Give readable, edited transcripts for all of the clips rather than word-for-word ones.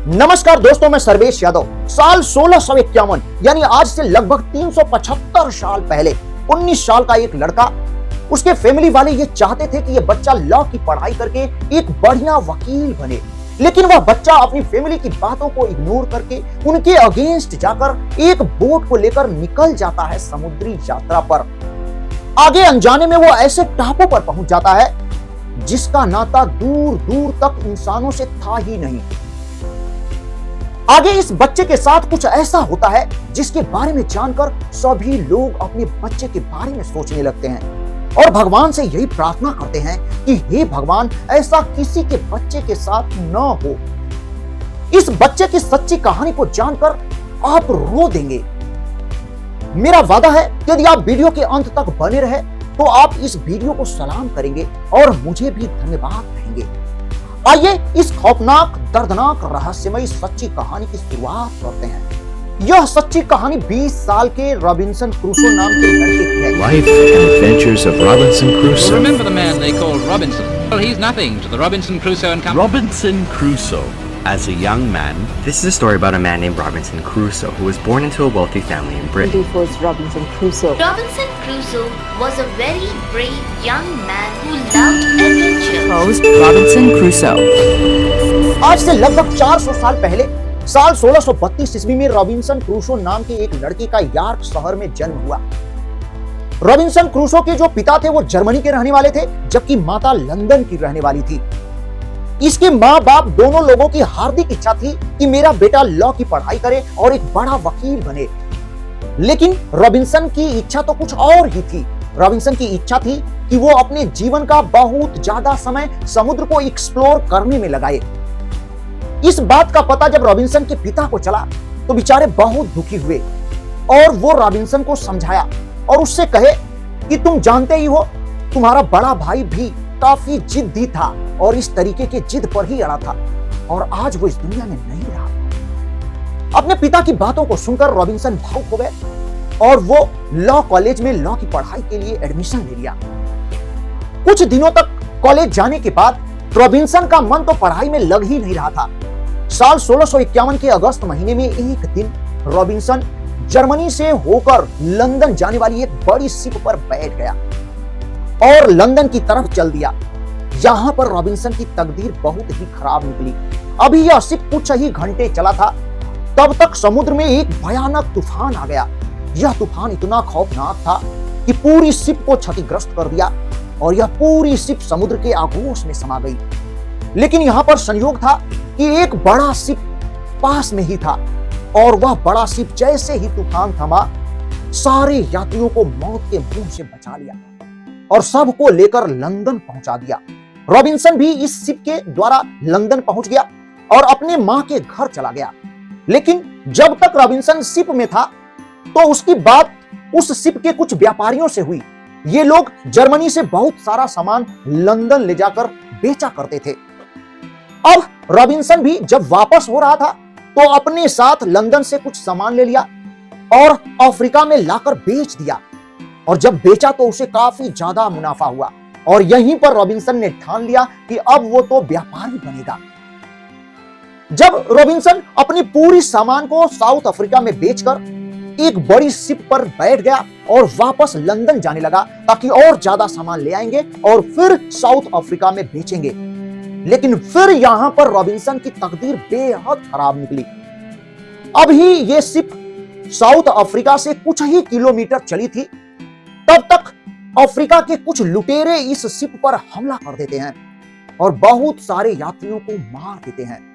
नमस्कार दोस्तों, मैं सर्वेश यादव। साल 1651 यानी आज से लगभग 375 साल पहले 19 साल का एक लड़का, उसके फैमिली वाले ये चाहते थे कि ये बच्चा लॉ की पढ़ाई करके एक बढ़िया वकील बने। लेकिन वह बच्चा अपनी फैमिली की बातों को इग्नोर करके उनके अगेंस्ट जाकर एक बोट को लेकर निकल जाता है समुद्री यात्रा पर। आगे अनजाने में वो ऐसे टापू पर पहुंच जाता है जिसका नाता दूर दूर तक इंसानों से था ही नहीं। आगे इस बच्चे के साथ कुछ ऐसा होता है जिसके बारे में जानकर सभी लोग अपने बच्चे के बारे में सोचने लगते हैं और भगवान से यही प्रार्थना करते हैं कि हे भगवान, ऐसा किसी के बच्चे के साथ न हो। इस बच्चे की सच्ची कहानी को जानकर आप रो देंगे। मेरा वादा है कि यदि आप वीडियो के अंत तक बने रहे तो आप इस वीडियो को सलाम करेंगे और मुझे भी धन्यवाद कहेंगे। आइए इस खौफनाक, दर्दनाक, रहस्यमयी सच्ची कहानी की शुरुआत करते हैं। यह सच्ची कहानी 20 साल के रॉबिन्सन क्रूसो नाम के लड़के की है। Life and adventures of Robinson Crusoe. Well, remember the man they called Robinson? Well, he's nothing to the Robinson Crusoe and Company. Robinson Crusoe. As a young man, This is a story about a man named Robinson Crusoe who was born into a wealthy family in Britain. was Robinson Crusoe. Robinson Crusoe was a very brave young man who loved adventure. Robinson Crusoe. आज से लगभग 400 साल पहले साल 1632 ईस्वी में Robinson Crusoe नाम के एक लड़के का यॉर्क शहर में जन्म हुआ। रॉबिन्सन क्रूसो के जो पिता थे वो जर्मनी के रहने वाले थे, जबकि माता लंदन की रहने वाली थी। इसके माँ बाप दोनों लोगों की हार्दिक इच्छा थी कि मेरा बेटा लॉ की पढ़ाई करे और एक बड़ा वकील बने। लेकिन रॉबिन्सन की इच्छा तो कुछ और ही थी। रॉबिन्सन की इच्छा थी कि वो अपने जीवन का बहुत ज्यादा समय समुद्र को एक्सप्लोर करने में लगाए। इस बात का पता जब रॉबिन्सन के पिता को चला तो बेचारे बहुत दुखी हुए और वो रॉबिन्सन को समझाया और उससे कहे कि तुम जानते ही हो, तुम्हारा बड़ा भाई भी काफी जिद्दी था और इस तरीके के जिद पर ही अड़ा था और आज वो इस दुनिया में नहीं रहा। अपने पिता की बातों को सुनकर रॉबिन्सन भावुक हो गए और वो लॉ कॉलेज में लॉ की पढ़ाई के लिए एडमिशन ले लिया। कुछ दिनों तक कॉलेज जाने के बाद रॉबिन्सन का मन तो पढ़ाई में लग ही नहीं रहा था। साल 1651 के अगस्त महीने में एक दिन रॉबिन्सन जर्मनी से होकर लंदन जाने वाली एक बड़ी शिप पर बैठ गया और लंदन की तरफ चल दिया। यहां पर रॉबिन्सन की तकदीर बहुत ही खराब निकली। अभी यह शिप कुछ ही घंटे चला था, तब तक समुद्र में एक भयानक तूफान आ गया। यह तूफान इतना खौफनाक था कि पूरी शिप को क्षतिग्रस्त कर दिया और यह पूरी शिप समुद्र के आगोश में समा गई। लेकिन यहां पर संयोग था कि एक बड़ा शिप पास में ही था और वह बड़ा शिप जैसे ही तूफान थमा, सारे यात्रियों को मौत के मुंह से बचा लिया और सबको लेकर लंदन पहुंचा दिया। रॉबिन्सन भी इस शिप के द्वारा लंदन पहुंच गया और अपने मां के घर चला गया। लेकिन जब तक रॉबिन्सन शिप में था तो उसकी बात उस शिप के कुछ व्यापारियों से हुई। ये लोग जर्मनी से बहुत सारा सामान लंदन ले जाकर बेचा करते थे। अब रॉबिन्सन भी जब वापस हो रहा था तो अपने साथ लंदन से कुछ सामान ले लिया और अफ्रीका में लाकर बेच दिया और जब बेचा तो उसे काफी ज्यादा मुनाफा हुआ और यहीं पर रॉबिन्सन ने ठान लिया कि अब वो तो व्यापारी बनेगा। जब रॉबिन्सन अपनी पूरी सामान को साउथ अफ्रीका में बेचकर एक बड़ी शिप पर बैठ गया और वापस लंदन जाने लगा ताकि और ज्यादा सामान ले आएंगे और फिर साउथ अफ्रीका में बेचेंगे। लेकिन फिर यहां पर रॉबिन्सन की तकदीर बेहद खराब निकली। अभी ये शिप साउथ अफ्रीका से कुछ ही किलोमीटर चली थी, तब तक अफ्रीका के कुछ लुटेरे इस शिप पर हमला कर देते हैं और बहुत सारे यात्रियों को मार देते हैं।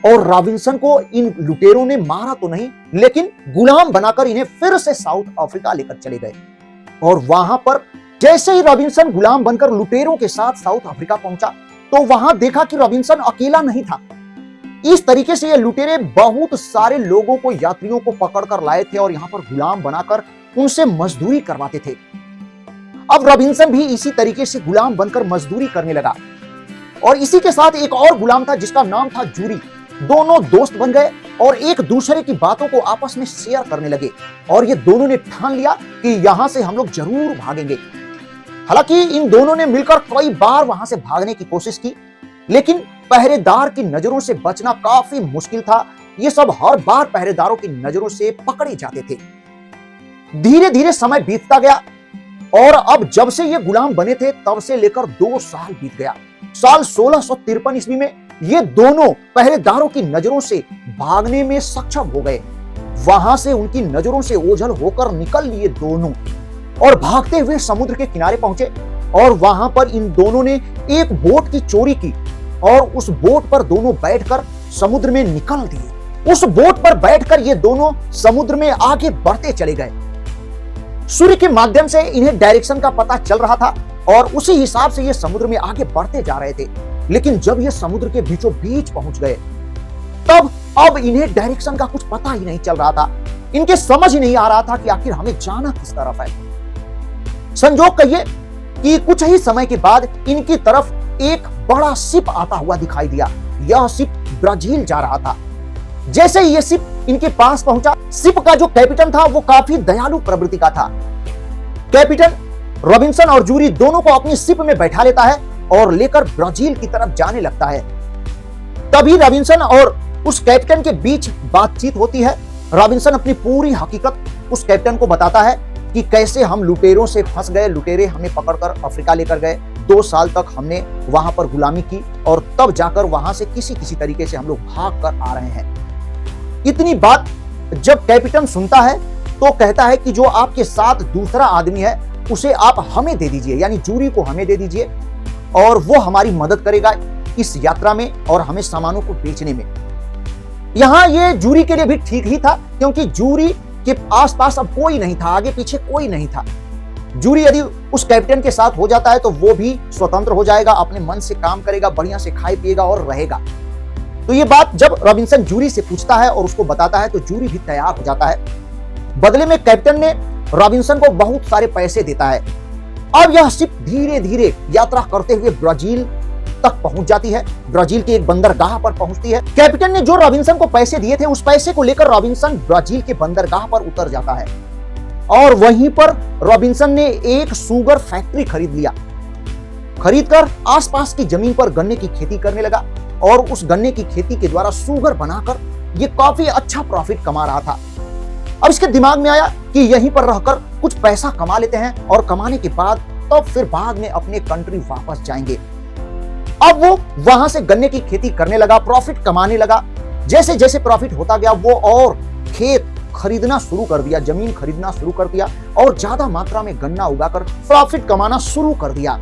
और रॉबिन्सन को इन लुटेरों ने मारा तो नहीं, लेकिन गुलाम बनाकर इन्हें फिर से साउथ अफ्रीका लेकर चले गए। और वहां पर जैसे ही रॉबिन्सन गुलाम बनकर लुटेरों के साथ साउथ अफ्रीका पहुंचा तो वहां देखा कि रॉबिन्सन अकेला नहीं था। इस तरीके से ये लुटेरे बहुत सारे लोगों को, यात्रियों को पकड़कर लाए थे और यहां पर गुलाम बनाकर उनसे मजदूरी करवाते थे। अब रॉबिन्सन भी इसी तरीके से गुलाम बनकर मजदूरी करने लगा और इसी के साथ एक और गुलाम था जिसका नाम था जूरी। दोनों दोस्त बन गए और एक दूसरे की बातों को आपस में शेयर करने लगे और ये दोनों ने ठान लिया कि यहां से हम लोग जरूर भागेंगे। हालांकि इन दोनों ने मिलकर कई बार वहां से भागने की कोशिश की, लेकिन पहरेदार की नजरों से बचना काफी मुश्किल था। ये सब हर बार पहरेदारों की नजरों से पकड़े जाते थे। धीरे धीरे समय बीतता गया और अब जब से ये गुलाम बने थे तब से लेकर 2 साल बीत गया। साल 1653 ईस्वी में ये दोनों पहरेदारों की नजरों से भागने में सक्षम हो गए। वहां से उनकी नजरों से ओझल होकर निकल लिए दोनों और भागते हुए समुद्र के किनारे पहुंचे और वहां पर इन दोनों ने एक बोट की चोरी की और उस बोट पर दोनों बैठकर समुद्र में निकल दिए। उस बोट पर बैठकर ये दोनों समुद्र में आगे बढ़ते चले गए। सूर्य के माध्यम से इन्हें डायरेक्शन का पता चल रहा था और उसी हिसाब से ये समुद्र में आगे बढ़ते जा रहे थे। लेकिन जब ये समुद्र के बीचों बीच पहुंच गए तब अब इन्हें डायरेक्शन का कुछ पता ही नहीं चल रहा था। इनके समझ ही नहीं आ रहा था कि आखिर हमें जाना किस तरफ है। संजोग कहिए कि कुछ ही समय के बाद इनकी तरफ एक बड़ा शिप आता हुआ दिखाई दिया। यह शिप ब्राजील जा रहा था। जैसे ही यह शिप इनके पास पहुंचा, शिप का जो कैप्टन था वो काफी दयालु प्रवृत्ति का था। कैप्टन रॉबिन्सन और जूरी दोनों को अपनी शिप में बैठा लेता है और लेकर ब्राजील की तरफ जाने लगता है। तभी रॉबिन्सन और उस कैप्टन के बीच बातचीत होती है। रॉबिन्सन अपनी पूरी हकीकत उस कैप्टन को बताता है कि कैसे हम लुटेरों से फंस गए, लुटेरे हमें पकड़कर अफ्रीका लेकर गए, 2 साल तक हमने वहां पर गुलामी की और तब जाकर वहां से किसी तरीके से हम लोग भाग कर आ रहे हैं। इतनी बात जब कैप्टन सुनता है तो कहता है कि जो आपके साथ दूसरा आदमी है उसे आप हमें दे दीजिए, यानी जूरी को हमें दे दीजिए और वो हमारी मदद करेगा इस यात्रा में और हमें सामानों को बेचने में। यहां ये जूरी के लिए भी ठीक ही था, क्योंकि जूरी के आसपास अब कोई नहीं था, आगे पीछे कोई नहीं था। जूरी यदि उस कैप्टन के साथ हो जाता है तो वो भी स्वतंत्र हो जाएगा, अपने मन से काम करेगा, बढ़िया से खाए पिएगा और रहेगा। तो ये बात जब रॉबिन्सन जूरी से पूछता है और उसको बताता है तो जूरी भी तैयार हो जाता है। बदले में कैप्टन ने रॉबिन्सन को बहुत सारे पैसे देता है। अब यह शिप धीरे धीरे यात्रा करते हुए ब्राजील तक पहुंच जाती है। ब्राजील के एक बंदरगाह पर पहुंचती है। कैप्टन ने जो रॉबिन्सन को पैसे दिए थे उस पैसे को लेकर रॉबिन्सन ब्राजील के बंदरगाह पर उतर जाता है और वहीं पर रॉबिन्सन ने एक शुगर फैक्ट्री खरीद लिया। खरीदकर आसपास की जमीन पर गन्ने की खेती करने लगा और उस गन्ने की खेती के द्वारा शुगर बनाकर ये काफी अच्छा प्रॉफिट कमा रहा था। अब इसके दिमाग में आया कि यहीं पर रहकर कुछ पैसा कमा लेते हैं और कमाने के बाद तब फिर बाद में अपने कंट्री वापस जाएंगे। अब वो वहां से गन्ने की खेती करने लगा, प्रॉफिट कमाने लगा। जैसे जैसे प्रॉफिट होता गया वो और खेत खरीदना शुरू कर दिया, जमीन खरीदना शुरू कर दिया और ज्यादा मात्रा में गन्ना उगाकर प्रॉफिट कमाना शुरू कर दिया।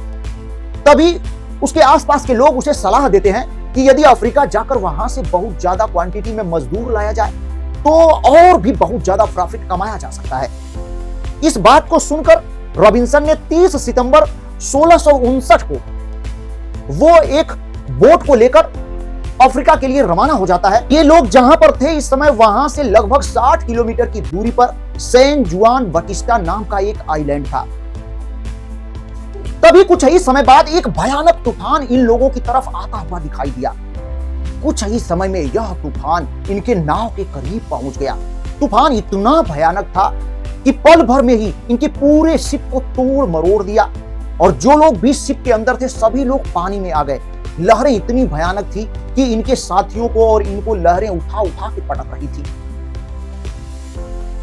तभी उसके आसपास के लोग उसे सलाह देते हैं कि यदि अफ्रीका जाकर वहां से बहुत ज्यादा क्वांटिटी में मजदूर लाया जाए तो और भी बहुत ज्यादा प्रॉफिट कमाया जा सकता है। इस बात को सुनकर रॉबिन्सन ने 30 सितंबर 1659 को वो एक बोट को लेकर अफ्रीका के लिए रवाना हो जाता है। ये लोग जहां पर थे इस समय वहां से लगभग 60 किलोमीटर की दूरी पर सैन जुआन बटिस्टा नाम का एक आइलैंड था। तभी कुछ ही समय बाद एक भयानक तूफान इन लोगों की तरफ आता हुआ दिखाई दिया। कुछ ही समय में यह तूफान इनके नाव के करीब पहुंच गया। तूफान इतना भयानक था कि पल भर में ही इनके पूरे शिप को तोड़ मरोड़ दिया और जो लोग भी शिप के अंदर थे सभी लोग पानी में आ गए। लहरें इतनी भयानक थी कि इनके साथियों को और इनको लहरें उठा उठा के पटक रही थी।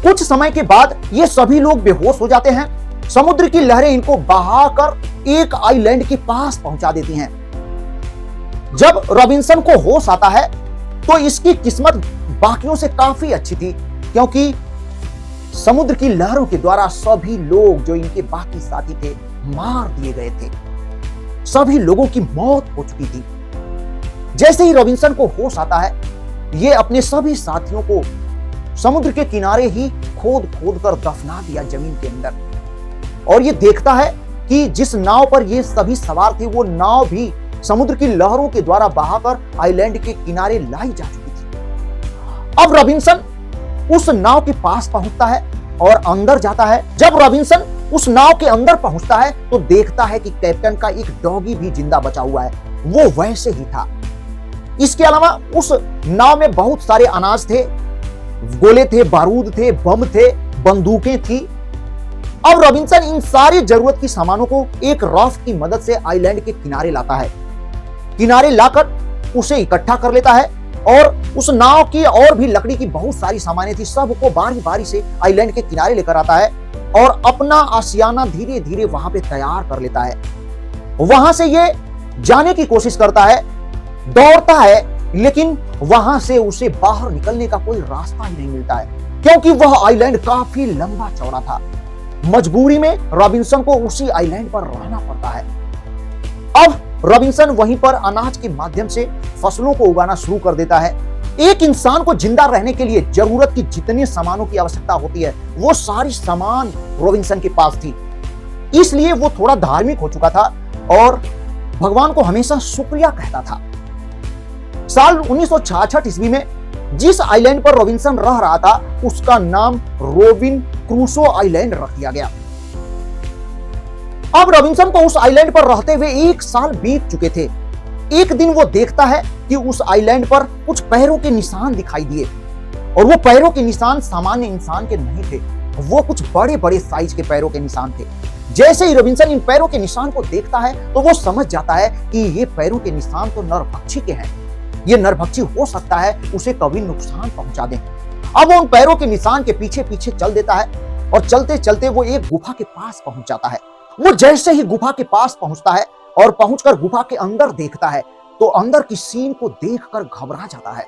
कुछ समय के बाद ये सभी लोग बेहोश हो जाते हैं। समुद्र की लहरें इनको बहाकर एक आइलैंड के पास पहुंचा देती हैं। जब रॉबिन्सन को होश आता है तो इसकी किस्मत बाकियों से काफी अच्छी थी, क्योंकि समुद्र की लहरों के द्वारा सभी लोग जो इनके बाकी साथी थे मार दिए गए थे। सभी लोगों की मौत हो चुकी थी। जैसे ही रॉबिन्सन को होश आता है ये अपने सभी साथियों को समुद्र के किनारे ही खोद खोद कर दफना दिया जमीन के अंदर। और ये देखता है कि जिस नाव पर ये सभी सवार थे वो नाव भी समुद्र की लहरों के द्वारा बहाकर आइलैंड के किनारे लाई जा चुकी थी। अब रॉबिन्सन उस नाव के पास पहुंचता है और अंदर जाता है। जब रॉबिन्सन उस नाव के अंदर पहुंचता है तो देखता है कि कैप्टन का एक डॉगी भी जिंदा बचा हुआ है, वो वैसे ही था। इसके अलावा उस नाव में बहुत सारे अनाज थे, गोले थे, बारूद थे, बम थे, बंदूकें थी। अब रॉबिन्सन इन सारी जरूरत की सामानों को एक राफ्ट की मदद से आइलैंड के किनारे लाता है। किनारे लाकर उसे इकट्ठा कर लेता है और उस नाव की और भी लकड़ी की बहुत सारी सामानें थी, सबको बारी बारी से आइलैंड के किनारे लेकर आता है और अपना आशियाना धीरे धीरे वहां पे तैयार कर लेता है। वहां से ये जाने की कोशिश करता है, दौड़ता है, लेकिन वहां से उसे बाहर निकलने का कोई रास्ता ही नहीं मिलता है, क्योंकि वह आइलैंड काफी लंबा चौड़ा था। मजबूरी में रॉबिन्सन को उसी आइलैंड पर रहना पड़ता है। अब रॉबिन्सन वहीं पर अनाज के माध्यम से फसलों को उगाना शुरू कर देता है। एक इंसान को जिंदा रहने के लिए जरूरत की जितने सामानों की आवश्यकता होती है, वो सारी सामान रॉबिन्सन के पास थी। इसलिए वो थोड़ा धार्मिक हो चुका था और भगवान को हमेशा शुक्रिया कहता था। साल 1966 ईस्वी में जिस आइलैंड पर रॉबिन्सन रह रहा था, उसका नाम रॉबिन क्रूसो आइलैंड रख दिया गया। अब रॉबिन्सन को उस आइलैंड पर रहते हुए 1 साल बीत चुके थे। एक दिन वो देखता है कि उस आइलैंड पर कुछ पैरों के निशान दिखाई दिए और वो पैरों के निशान सामान्य इंसान के नहीं थे, वो कुछ बड़े बड़े साइज के पैरों के निशान थे। जैसे ही रॉबिन्सन इन पैरों के निशान को देखता है तो वो समझ जाता है कि ये पैरों के निशान तो नरभक्षी के हैं। ये नरभक्षी हो सकता है उसे कभी नुकसान पहुंचा दे। अब वो उन पैरों के निशान के पीछे पीछे चल देता है और चलते चलते वो एक गुफा के पास पहुंच जाता है। वो जैसे ही गुफा के पास पहुंचता है और पहुंचकर गुफा के अंदर देखता है तो अंदर की सीन को देखकर घबरा जाता है।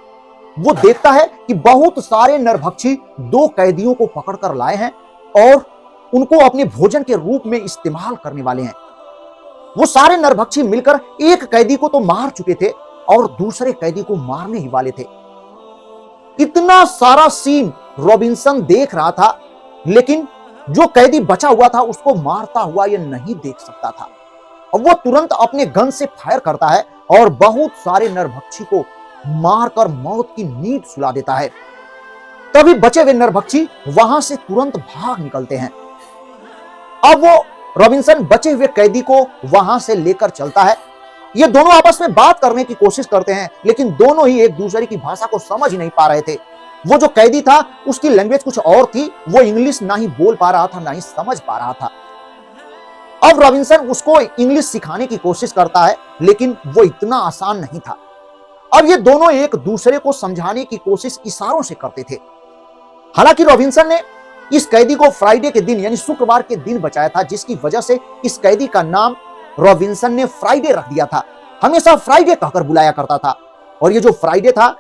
वो देखता है कि बहुत सारे नरभक्षी 2 कैदियों को पकड़कर लाए हैं और उनको अपने भोजन के रूप में इस्तेमाल करने वाले हैं। वो सारे नरभक्षी मिलकर एक कैदी को तो मार चुके थे और दूसरे कैदी को मारने ही वाले थे। इतना सारा सीन रॉबिन्सन देख रहा था, लेकिन जो कैदी बचा हुआ था उसको मारता हुआ ये नहीं देख सकता था। अब वो तुरंत अपने गन से फायर करता है और बहुत सारे नरभक्षी को मारकर मौत की नींद सुला देता है। तभी बचे हुए नरभक्षी वहां से तुरंत भाग निकलते हैं। अब वो रॉबिन्सन बचे हुए कैदी को वहां से लेकर चलता है। ये दोनों आपस में बात करने की कोशिश करते हैं, लेकिन दोनों ही एक दूसरे की भाषा को समझ नहीं पा रहे थे। वो जो कैदी था उसकी लैंग्वेज कुछ और थी, वो इंग्लिश ना ही बोल पा रहा था ना ही समझ पा रहा था। अब रॉबिन्सन उसको इंग्लिश सिखाने की कोशिश करता है, लेकिन वो इतना आसान नहीं था। अब ये दोनों एक दूसरे को समझाने की कोशिश इशारों से करते थे। हालांकि रॉबिन्सन ने इस कैदी को फ्राइडे के दिन यानी शुक्रवार के दिन बचाया था, जिसकी वजह से इस कैदी का नाम रॉबिन्सन ने फ्राइडे रख दिया था। हमेशा फ्राइडे कहकर बुलाया करता था और ये जो फ्राइडे था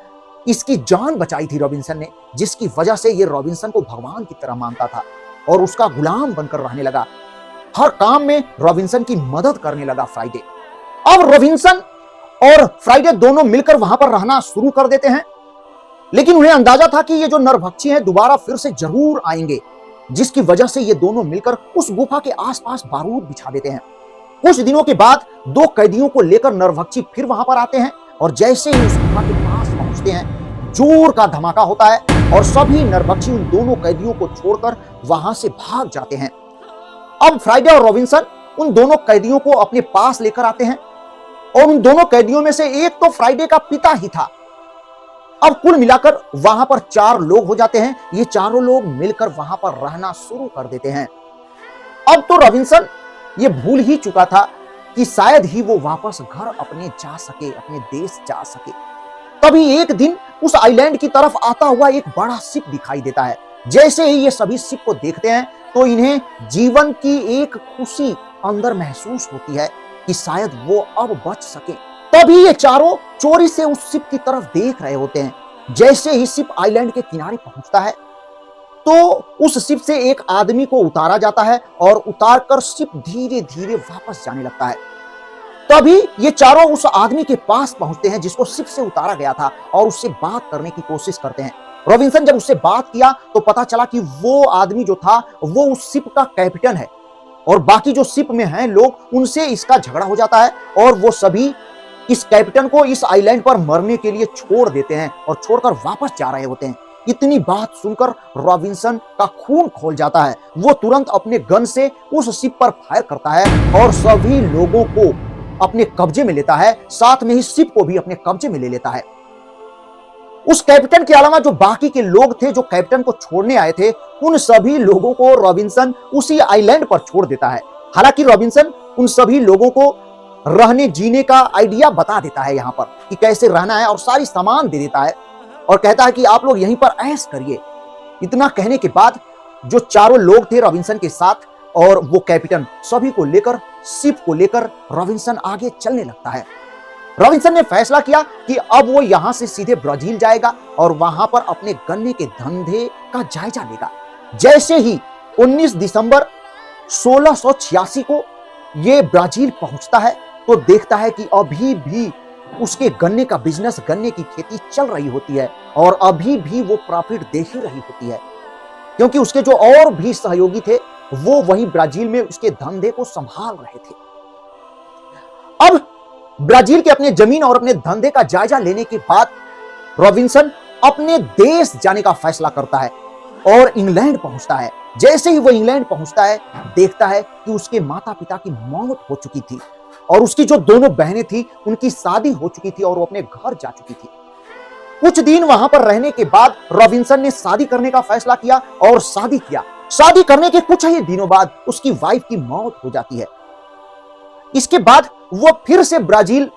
इसकी जान बचाई थी रॉबिन्सन ने, जिसकी वजह से ये रॉबिन्सन को भगवान की तरह मानता था और उसका गुलाम बनकर रहने लगा। हर काम में रॉबिन्सन की मदद करने लगा फ्राइडे। अब रॉबिन्सन और फ्राइडे दोनों मिलकर वहां पर रहना शुरू कर देते हैं, लेकिन उन्हें अंदाजा था कि ये जो नरभक्षी हैं दोबारा फिर से जरूर आएंगे, जिसकी वजह से ये दोनों मिलकर उस गुफा के आसपास बारूद बिछा देते हैं। कुछ दिनों के बाद 2 कैदियों को लेकर नरभक्षी फिर वहां पर आते हैं और जैसे ही उस गुफा के पास पहुंचते हैं, जोर का धमाका होता है और सभी नरभक्षी उन दोनों कैदियों को छोड़कर वहां से भाग जाते हैं। अब फ्राइडे और रॉबिन्सन उन दोनों कैदियों को अपने पास लेकर आते हैं और उन दोनों कैदियों में से एक तो फ्राइडे का पिता ही था। अब कुल मिलाकर वहां पर 4 लोग हो जाते हैं। ये चारों लोग मिलकर वहां पर रहना शुरू कर देते हैं। अब तो रॉबिन्सन ये भूल ही चुका था कि शायद ही वो वापस घर अपने जा सके, अपने देश जा सके। तभी एक दिन उस आइलैंड की तरफ आता हुआ एक बड़ा शिप दिखाई देता है। जैसे ही ये सभी शिप को देखते हैं तो इन्हें जीवन की एक खुशी अंदर महसूस होती है कि शायद वो अब बच सके। तभी ये चारों चोरी से उस शिप की तरफ देख रहे होते हैं। जैसे ही शिप आइलैंड के किनारे पहुंचता है तो उस शिप से एक आदमी को उतारा जाता है और उतारकर शिप धीरे धीरे वापस जाने लगता है। तभी ये चारों उस आदमी के पास पहुंचते हैं जिसको शिप से उतारा गया था और उससे बात करने की कोशिश करते हैं। रॉबिन्सन जब उससे बात किया तो पता चला कि वो आदमी जो था वो उस शिप का कैप्टन है और बाकी जो शिप में हैं लोग, उनसे इसका झगड़ा हो जाता है और वो सभी इस कैप्टन को इस आइलैंड पर मरने के लिए छोड़ देते हैं और छोड़कर वापस जा रहे होते हैं। इतनी बात सुनकर रॉबिन्सन का खून खौल जाता है। वो तुरंत अपने गन से उस शिप पर फायर करता है और सभी लोगों को अपने कब्जे में लेता है, साथ में ही शिप को भी अपने कब्जे में ले लेता है। उस कैप्टन के अलावा जो बाकी के लोग थे जो कैप्टन को छोड़ने आए थे, उन सभी लोगों को रॉबिन्सन उसी आइलैंड पर छोड़ देता है। हालांकि रॉबिन्सन उन सभी लोगों को रहने जीने का आइडिया बता देता है यहाँ पर कि कैसे रहना है और सारी सामान दे देता है और कहता है कि आप लोग यहीं पर ऐश करिए। इतना कहने के बाद जो चारों लोग थे रॉबिन्सन के साथ और वो कैप्टन, सभी को लेकर, शिप को लेकर रॉबिन्सन आगे चलने लगता है। रॉबिन्सन ने फैसला किया कि अब वो यहां से सीधे ब्राजील जाएगा और वहां पर अपने गन्ने के धंधे का जायजा लेगा। जैसे ही 19 दिसंबर 1686 को ये ब्राजील पहुंचता है तो देखता है कि अभी भी उसके गन्ने का बिजनेस, गन्ने की खेती चल रही होती है और अभी भी वो प्रॉफिट दे ही रही होती है, क्योंकि उसके जो और भी सहयोगी थे वो वही ब्राजील में उसके धंधे को संभाल रहे थे। अब ब्राजील के अपने जमीन और अपने धंधे का जायजा लेने के बाद रॉबिन्सन अपने देश जाने का फैसला करता है और इंग्लैंड पहुंचता है। जैसे ही वो इंग्लैंड पहुंचता है देखता है कि उसके माता पिता की मौत हो चुकी थी और उसकी जो दोनों बहनें थी उनकी शादी हो चुकी थी और वो अपने घर जा चुकी थी। कुछ दिन वहां पर रहने के बाद रॉबिन्सन ने शादी करने का फैसला किया और शादी किया। शादी करने के कुछ ही दिनों बाद उसकी वाइफ की मौत हो जाती है। इसके बाद वो फिर से ब्राजील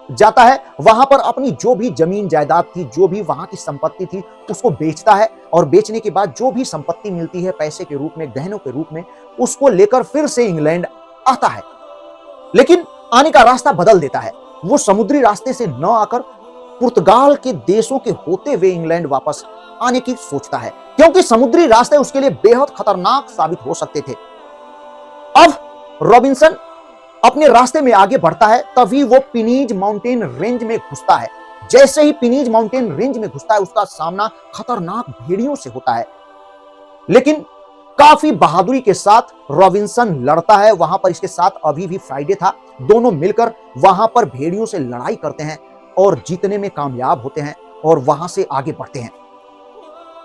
जाता है, वहां पर अपनी जो भी जमीन जायदाद थी, जो भी वहां की संपत्ति थी, उसको बेचता है और बेचने के बाद जो भी संपत्ति मिलती है पैसे के रूप में, गहनों के रूप में, उसको लेकर फिर से इंग्लैंड आता है। लेकिन आने का रास्ता बदल देता है। वो समुद्री रास्ते से न आकर पुर्तगाल के देशों के होते हुए इंग्लैंड वापस आने की सोचता है, क्योंकि समुद्री रास्ते उसके लिए बेहद खतरनाक साबित हो सकते थे। अब रॉबिन्सन अपने रास्ते में आगे बढ़ता है, तभी वो पिनीज माउंटेन रेंज में घुसता है। जैसे ही पिनीज माउंटेन रेंज में घुसता है उसका सामना खतरनाक भेड़ियों से होता है, लेकिन काफी बहादुरी के साथ रॉबिन्सन लड़ता है। वहां पर इसके साथ अभी भी फ्राइडे था। दोनों मिलकर वहां पर भेड़ियों से लड़ाई करते हैं और जीतने में कामयाब होते हैं और वहां से आगे बढ़ते हैं।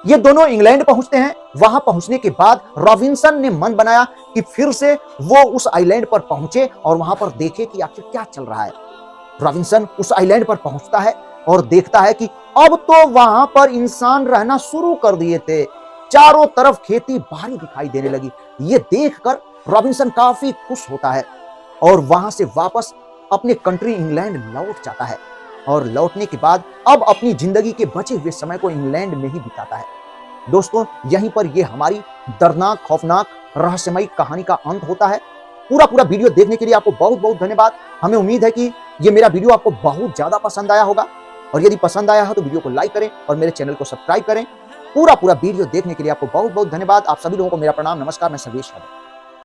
ये दोनों इंग्लैंड पहुंचते हैं। वहां पहुंचने के बाद रॉबिन्सन ने मन बनाया कि फिर से वो उस आइलैंड पर पहुंचे और वहां पर देखे कि आखिर क्या चल रहा है। रॉबिन्सन उस आइलैंड पर पहुंचता है और देखता है कि अब तो वहां पर इंसान रहना शुरू कर दिए थे। चारों तरफ खेती बाड़ी दिखाई देने लगी। ये देखकर रॉबिन्सन काफी खुश होता है और वहां से वापस अपने कंट्री इंग्लैंड लौट जाता है और लौटने के बाद अब अपनी जिंदगी के बचे हुए समय को इंग्लैंड में ही बिताता है। दोस्तों, यहीं पर यह हमारी दर्दनाक, खौफनाक, रहस्यमयी कहानी का अंत होता है। पूरा वीडियो देखने के लिए आपको बहुत बहुत धन्यवाद। हमें उम्मीद है कि यह मेरा वीडियो आपको बहुत ज्यादा पसंद आया होगा और यदि पसंद आया हो तो वीडियो को लाइक करें और मेरे चैनल को सब्सक्राइब करें। पूरा वीडियो देखने के लिए आपको बहुत बहुत धन्यवाद। आप सभी लोगों को मेरा प्रणाम, नमस्कार। मैं सर्वेश यादव।